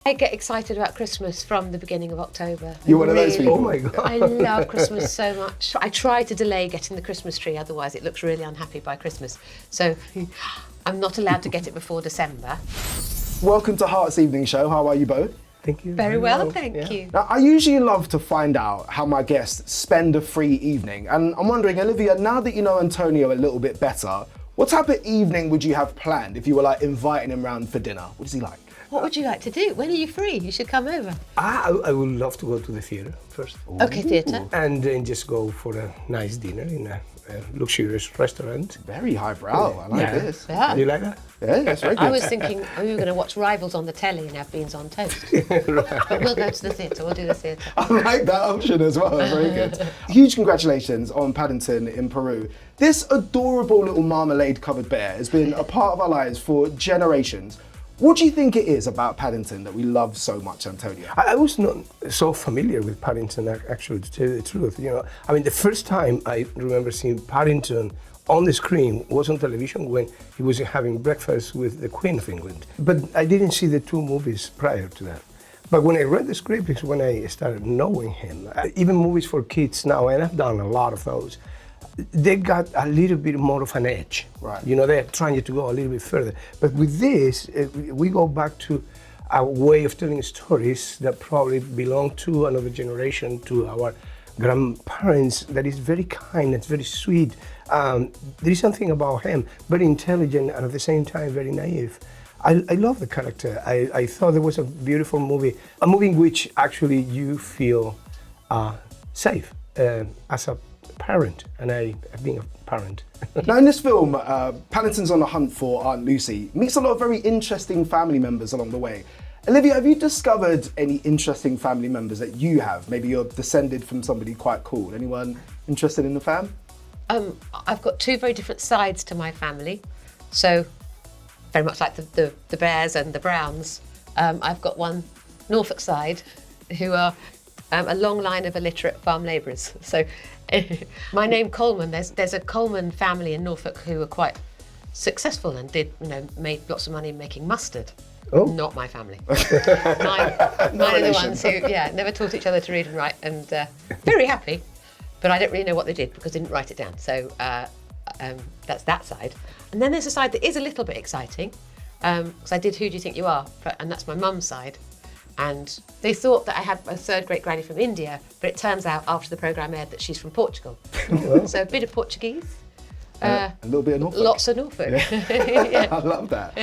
I get excited about Christmas from the beginning of October. You're one of those people? Oh my God. I love Christmas so much. I try to delay getting the Christmas tree, otherwise it looks really unhappy by Christmas. So I'm not allowed to get it before December. Welcome to Heart's Evening Show. How are you both? Thank you. Very well, thank you. Now, I usually love to find out how my guests spend a free evening. And I'm wondering, Olivia, now that you know Antonio a little bit better, what type of evening would you have planned if you were like inviting him round for dinner? What is he like? What would you like to do? When are you free? You should come over. I would love to go to the theatre first. Okay, theatre. And then just go for a nice dinner in a luxurious restaurant. Very highbrow. I like this. Yeah. Do you like that? Yeah, that's very good. I was thinking, we were going to watch Rivals on the telly and have beans on toast. But we'll go to the theatre. We'll do the theatre. I like that option as well. Very good. Huge congratulations on Paddington in Peru. This adorable little marmalade-covered bear has been a part of our lives for generations. What do you think it is about Paddington that we love so much, Antonio? I was not so familiar with Paddington, actually, to tell you the truth. You know, I mean, the first time I remember seeing Paddington on the screen was on television when he was having breakfast with the Queen of England. But I didn't see the two movies prior to that. But when I read the script is when I started knowing him. Even movies for kids now, and I've done a lot of those, they got a little bit more of an edge. Right. You know, they're trying to go a little bit further. But with this, we go back to a way of telling stories that probably belong to another generation, to our grandparents, that is very kind, it's very sweet. There is something about him, very intelligent and at the same time very naive. I love the character. I thought it was a beautiful movie, a movie in which actually you feel safe as a parent, and I have been a parent. Now in this film, Paddington's on the hunt for Aunt Lucy, meets a lot of very interesting family members along the way. Olivia, have you discovered any interesting family members that you have? Maybe you're descended from somebody quite cool. Anyone interested in the fam? I've got two very different sides to my family. So very much like the Bears and the Browns. I've got one Norfolk side who are a long line of illiterate farm labourers. So my name Colman, there's a Colman family in Norfolk who are quite successful and made lots of money making mustard. Oh. Not my family. Mine are the ones who, never taught each other to read and write, and very happy. But I don't really know what they did because they didn't write it down. So that's that side. And then there's a side that is a little bit exciting, because I did Who Do You Think You Are? And that's my mum's side. And they thought that I had a third great granny from India, but it turns out after the programme aired that she's from Portugal. Well. So a bit of Portuguese. A little bit of Norfolk. Lots of Norfolk. Yeah. I love that.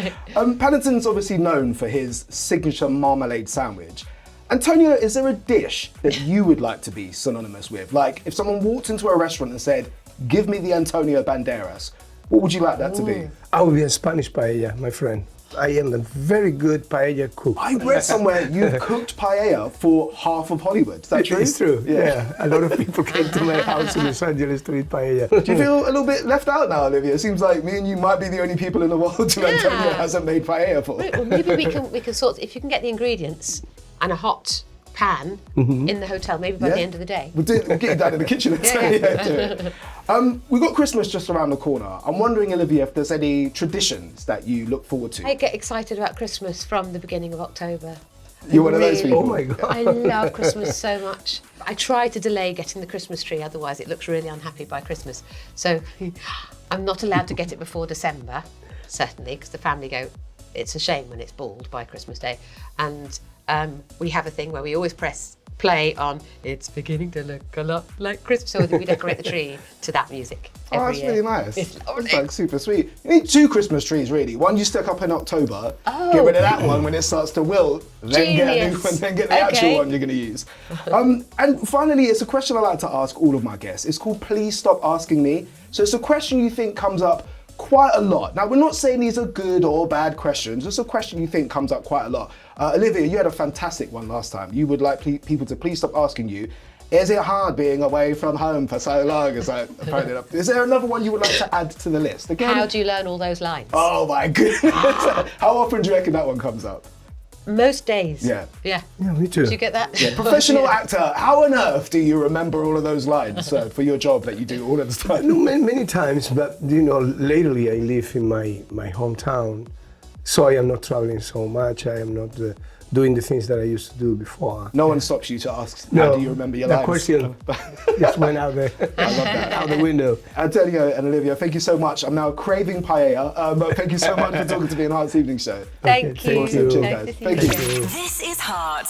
Paddington's obviously known for his signature marmalade sandwich. Antonio, is there a dish that you would like to be synonymous with? Like if someone walked into a restaurant and said, "Give me the Antonio Banderas," what would you like that to be? I would be a Spanish paella, my friend. I am a very good paella cook. I read somewhere you've cooked paella for half of Hollywood. Is that true? It's true, yeah. A lot of people came to my house in Los Angeles to eat paella. Do you feel a little bit left out now, Olivia? It seems like me and you might be the only people in the world who Antonio hasn't made paella for. Well, maybe we can sort, if you can get the ingredients and a hot pan in the hotel, maybe by the end of the day. We'll get you down in the kitchen and do it. We've got Christmas just around the corner. I'm wondering, Olivia, if there's any traditions that you look forward to. I get excited about Christmas from the beginning of October. You're one of those people? Oh my God. I love Christmas so much. I try to delay getting the Christmas tree, otherwise it looks really unhappy by Christmas. So I'm not allowed to get it before December, certainly, because the family go, it's a shame when it's bald by Christmas Day. And we have a thing where we always press play on "It's beginning to look a lot like Christmas," so we decorate the tree to that music every that's year. really nice. It's lovely. That's like super sweet. You need two Christmas trees, really. One you stick up in October, get rid of that one when it starts to wilt, then get the actual one you're going to use. And finally, it's a question I like to ask all of my guests. It's called Please Stop Asking Me. So it's a question you think comes up quite a lot. Now, we're not saying these are good or bad questions. It's a question you think comes up quite a lot. Olivia, you had a fantastic one last time. You would like people to please stop asking you, is it hard being away from home for so long? Is there another one you would like to add to the list? Again, How do you learn all those lines? Oh my goodness. How often do you reckon that one comes up? Most days. Yeah. Yeah, me too. Did you get that? Yeah. Professional actor, how on earth do you remember all of those lines for your job that you do all of the time? No, many times, but lately I live in my hometown, so I am not traveling so much. I am not doing the things that I used to do before. No one stops you to ask, how do you remember your that lives? question just went out there. I love that. Out the window. Antonio and Olivia, thank you so much. I'm now craving paella, but thank you so much for talking to me on Heart's Evening Show. Thank you. Thank you. Cheers, guys. Thank you. This is Heart.